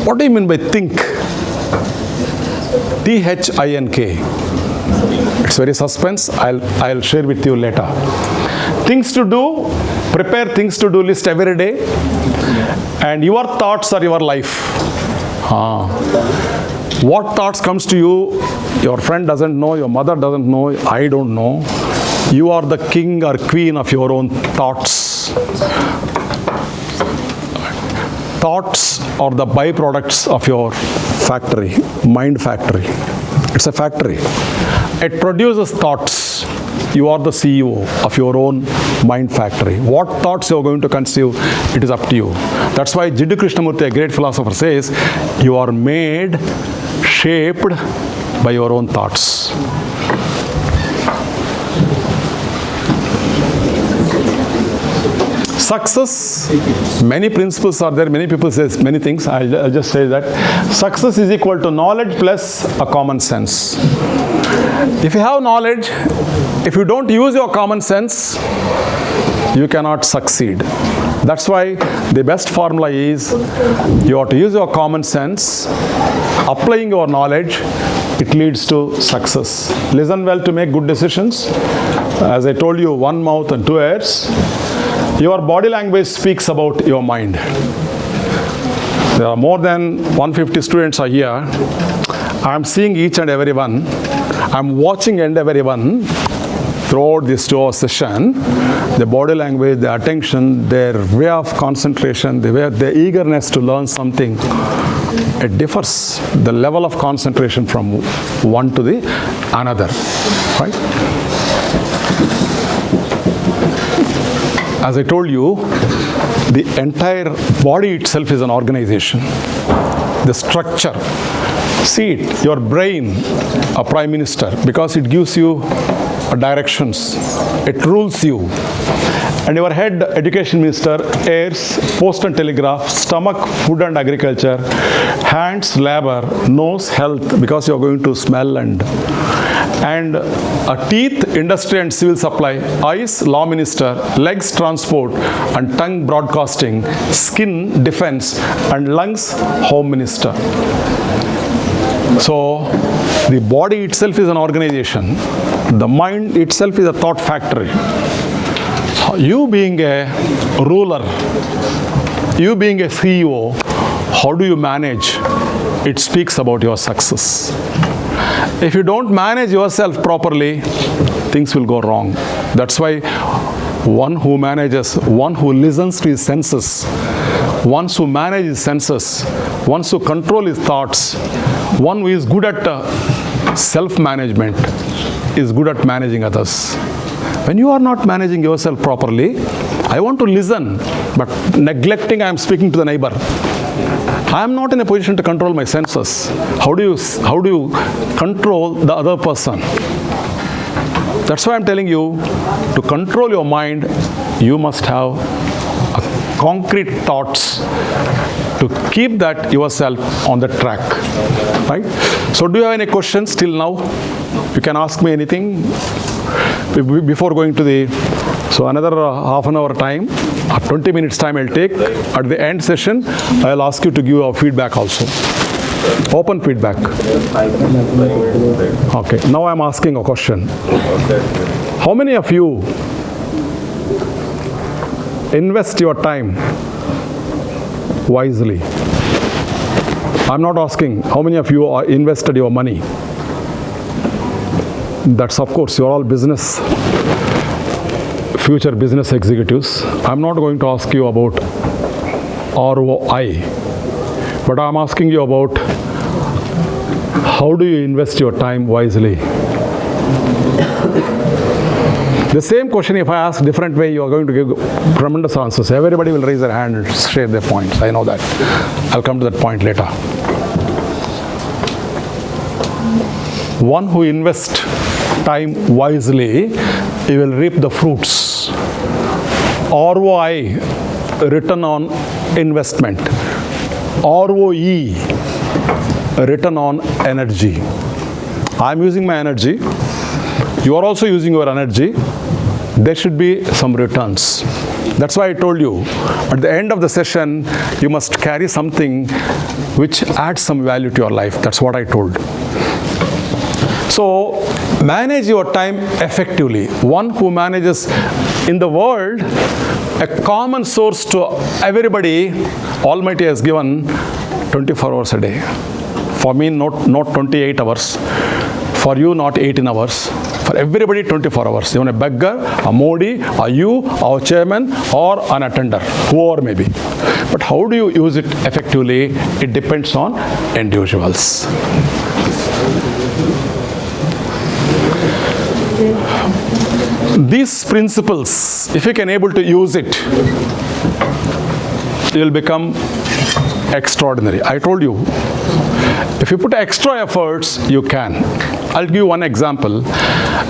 What do you mean by think? T-H-I-N-K. It's very suspense. I'll share with you later. Things to do, prepare things to do list every day. And your thoughts are your life. What thoughts comes to you, your friend doesn't know, your mother doesn't know, I don't know. You are the king or queen of your own thoughts. Thoughts are the byproducts of your factory, mind factory. It's a factory. It produces thoughts. You are the CEO of your own mind factory. What thoughts you are going to conceive, it is up to you. That's why Jiddu Krishnamurti, a great philosopher, says, you are made, shaped by your own thoughts. Success, many principles are there, many people say many things. I'll just say that success is equal to knowledge plus a common sense. If you have knowledge, if you don't use your common sense, you cannot succeed. That's why the best formula is you have to use your common sense, applying your knowledge, it leads to success. Listen well to make good decisions. As I told you, one mouth and two ears. Your body language speaks about your mind. There are more than 150 students are here. I am seeing each and every one. I am watching and every one throughout this 2-hour session. The body language, the attention, their way of concentration, their eagerness to learn something, it differs. The level of concentration from one to the another, right? As I told you, the entire body itself is an organization. The structure. See it, your brain, a prime minister, because it gives you directions. It rules you. And your head, education minister, heirs, post and telegraph, stomach, food and agriculture, hands, labor, nose, health, because you are going to smell and teeth, industry and civil supply, eyes, law minister, legs, transport, and tongue, broadcasting, skin, defense, and lungs, home minister. So, the body itself is an organization. The mind itself is a thought factory. You being a ruler, you being a CEO, how do you manage? It speaks about your success. If you don't manage yourself properly, things will go wrong. That's why one who manages, one who listens to his senses, one who manages his senses, one who controls his thoughts, one who is good at self-management is good at managing others. When you are not managing yourself properly, I want to listen, but neglecting, I am speaking to the neighbor. I am not in a position to control my senses. How do you control the other person? That's why I'm telling you, to control your mind, you must have concrete thoughts to keep that yourself on the track, right? So do you have any questions till now? You can ask me anything before going to the, so another half an hour time, 20 minutes time I'll take. At the end session, I'll ask you to give our feedback also. Open feedback. Okay, now I'm asking a question. How many of you invest your time wisely? I'm not asking how many of you are invested your money. That's of course, you're all future business executives. I'm not going to ask you about ROI, but I'm asking you about how do you invest your time wisely? The same question, if I ask different way, you are going to give tremendous answers. Everybody will raise their hand and share their points. I know that. I'll come to that point later. One who invests time wisely, he will reap the fruits. ROI, return on investment. ROE, return on energy. I'm using my energy. You are also using your energy. There should be some returns. That's why I told you, at the end of the session, you must carry something which adds some value to your life. That's what I told. So, manage your time effectively. One who manages in the world, a common source to everybody, Almighty has given 24 hours a day. For me, not 28 hours. For you, not 18 hours. For everybody, 24 hours. Even a beggar, a Modi, a you, our chairman, or an attender, whoever may be. But how do you use it effectively? It depends on individuals. These principles, if you can able to use it, you will become extraordinary. I told you, if you put extra efforts, you can. I'll give you one example.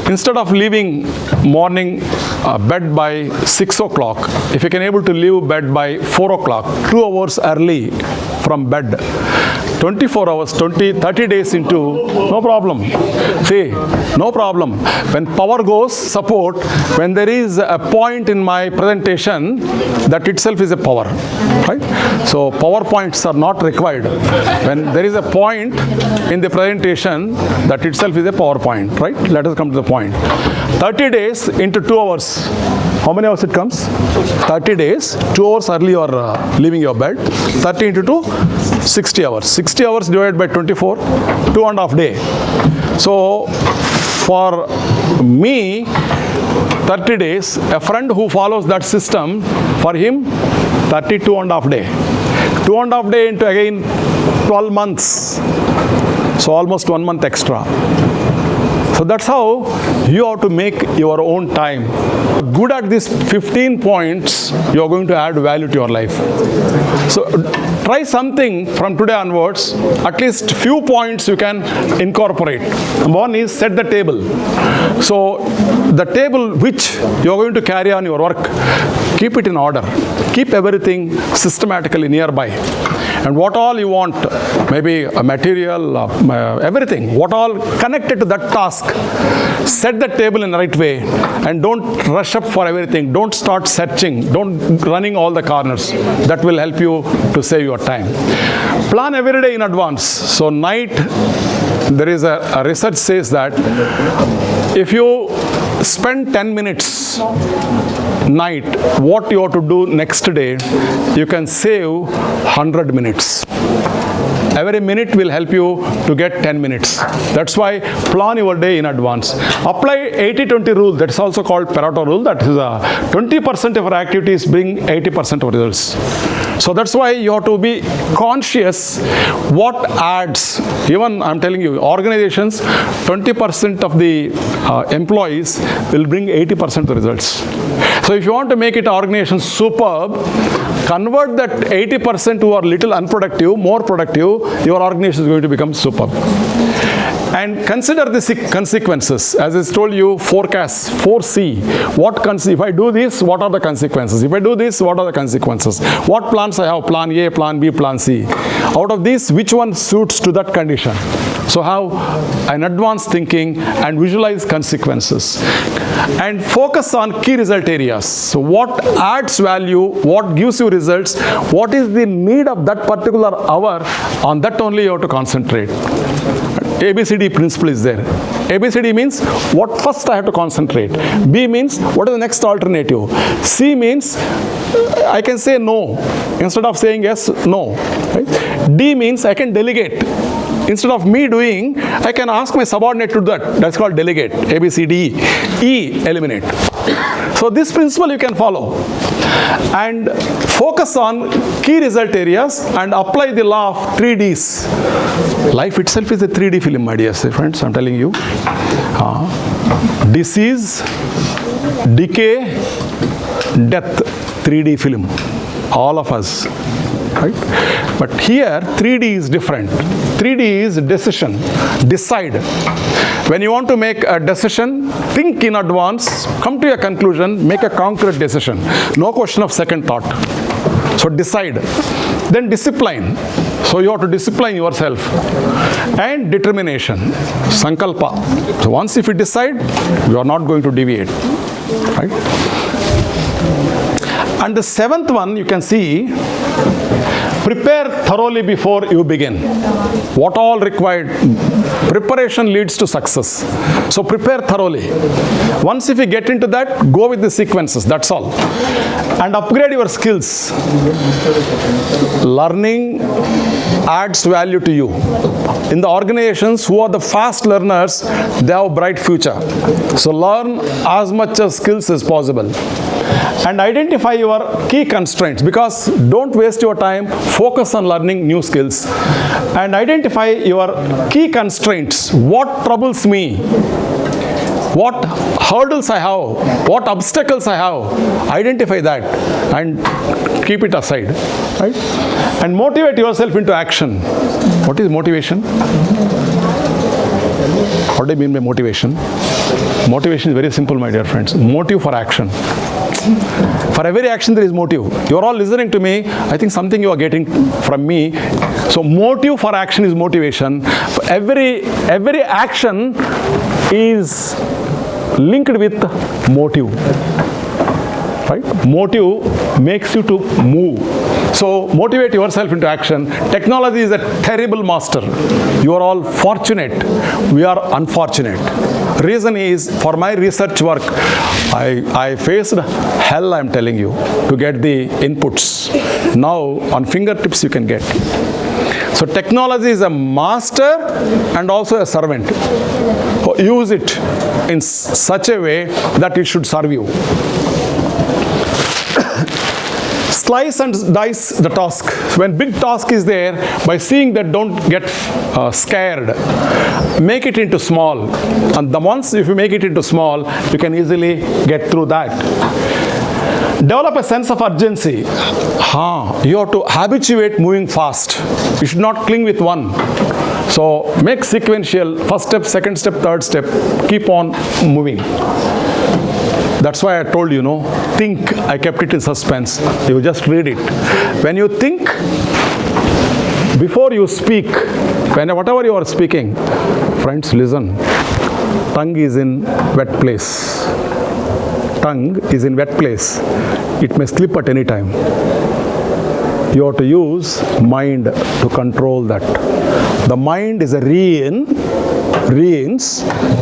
Instead of leaving morning bed by 6 o'clock, if you can able to leave bed by 4 o'clock, 2 hours early from bed, 24 hours, 30 days into, no problem. See, no problem. When power goes, support, when there is a point in my presentation, that itself is a power, right? So PowerPoints are not required. When there is a point in the presentation, that itself is a PowerPoint, right? Let us come to the point. 30 days into 2 hours. How many hours it comes? 30 days, 2 hours early you are leaving your bed. 30 into 2, 60 hours. 60 hours divided by 24, 2.5 days. So, for me, 30 days, a friend who follows that system, for him, 32.5 days. 2.5 days into again 12 months. So, almost 1 month extra. So that's how you have to make your own time. Good at these 15 points, you are going to add value to your life. So try something from today onwards, at least few points you can incorporate. One is set the table. So the table which you are going to carry on your work, keep it in order. Keep everything systematically nearby. And what all you want, maybe a material, everything, what all connected to that task, set the table in the right way and don't rush up for everything. Don't start searching. Don't running all the corners. That will help you to save your time. Plan every day in advance. So night, there is a research says that if you spend 10 minutes night, what you have to do next day, you can save 100 minutes. Every minute will help you to get 10 minutes. That's why plan your day in advance. Apply 80-20 rule. That's also called Pareto rule. That is 20% of our activities bring 80% of results. So that's why you have to be conscious what adds. Even I'm telling you, organizations, 20% of the employees will bring 80% of the results. So if you want to make it organization superb, convert that 80% who are little unproductive, more productive, your organization is going to become superb. And consider the consequences. As I told you, forecast, 4C. If I do this, what are the consequences? If I do this, what are the consequences? What plans I have? Plan A, Plan B, Plan C. Out of these, which one suits to that condition? So have an advanced thinking and visualize consequences. And focus on key result areas. So what adds value, what gives you results, what is the need of that particular hour, on that only you have to concentrate. ABCD principle is there. ABCD means what first I have to concentrate. B means what is the next alternative. C means I can say no instead of saying yes, no. Right? D means I can delegate. Instead of me doing, I can ask my subordinate to do that. That's called delegate. A, B, C, D, E, eliminate. So this principle you can follow. And focus on key result areas and apply the law of 3Ds. Life itself is a 3D film, my dear friends, I'm telling you. Disease, decay, death, 3D film. All of us. Right? But here 3D is different. 3D is decision. Decide. When you want to make a decision, think in advance, come to a conclusion, make a concrete decision. No question of second thought. So decide. Then discipline. So you have to discipline yourself. And determination. Sankalpa. So once if you decide, you are not going to deviate. Right? And the seventh one you can see, prepare thoroughly before you begin. What all required? Preparation leads to success. So prepare thoroughly. Once if you get into that, go with the sequences, that's all. And upgrade your skills. Learning adds value to you. In the organizations who are the fast learners, they have a bright future. So learn as much as skills as possible. And identify your key constraints, because don't waste your time, focus on learning new skills. And identify your key constraints. What troubles me? What hurdles I have? What obstacles I have? Identify that and keep it aside. Right? And motivate yourself into action. What is motivation? What do I mean by motivation? Motivation is very simple, my dear friends. Motive for action. For every action there is motive. You are all listening to me. I think something you are getting from me. So motive for action is motivation. Every action is linked with motive. Right? Motive makes you to move. So motivate yourself into action. Technology is a terrible master. You are all fortunate. We are unfortunate. Reason is, for my research work, I faced hell, I'm telling you, to get the inputs. Now, on fingertips you can get. So technology is a master and also a servant. Use it in such a way that it should serve you. Slice and dice the task. When big task is there, by seeing that, don't get scared. Make it into small. And the once if you make it into small, you can easily get through that. Develop a sense of urgency. You have to habituate moving fast. You should not cling with one. So make sequential, first step, second step, third step. Keep on moving. That's why I told you, think. I kept it in suspense. You just read it. When you think, before you speak, whatever you are speaking, friends, listen. Tongue is in wet place. Tongue is in wet place. It may slip at any time. You have to use mind to control that. The mind is a reins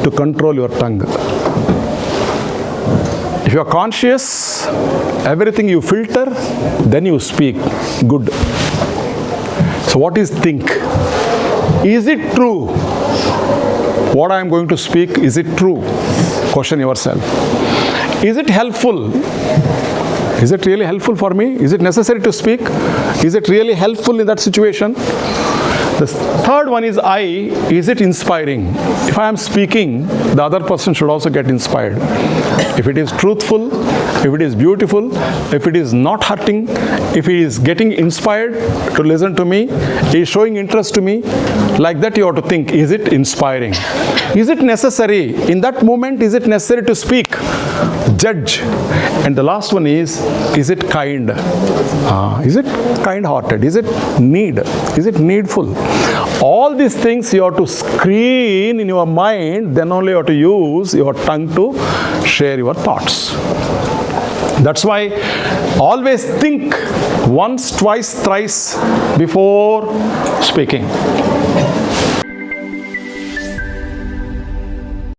to control your tongue. If you are conscious, everything you filter, then you speak. Good. So what is think? Is it true? What I am going to speak, is it true? Question yourself. Is it helpful? Is it really helpful for me? Is it necessary to speak? Is it really helpful in that situation? The third one is I. Is it inspiring? If I am speaking, the other person should also get inspired. If it is truthful, if it is beautiful, if it is not hurting, if he is getting inspired to listen to me, he is showing interest to me, like that you have to think, is it inspiring? Is it necessary? In that moment, is it necessary to speak? Judge. And the last one is it kind? Is it kind-hearted? Is it need? Is it needful? All these things you have to screen in your mind, then only you have to use your tongue to share your thoughts. That's why always think once, twice, thrice before speaking.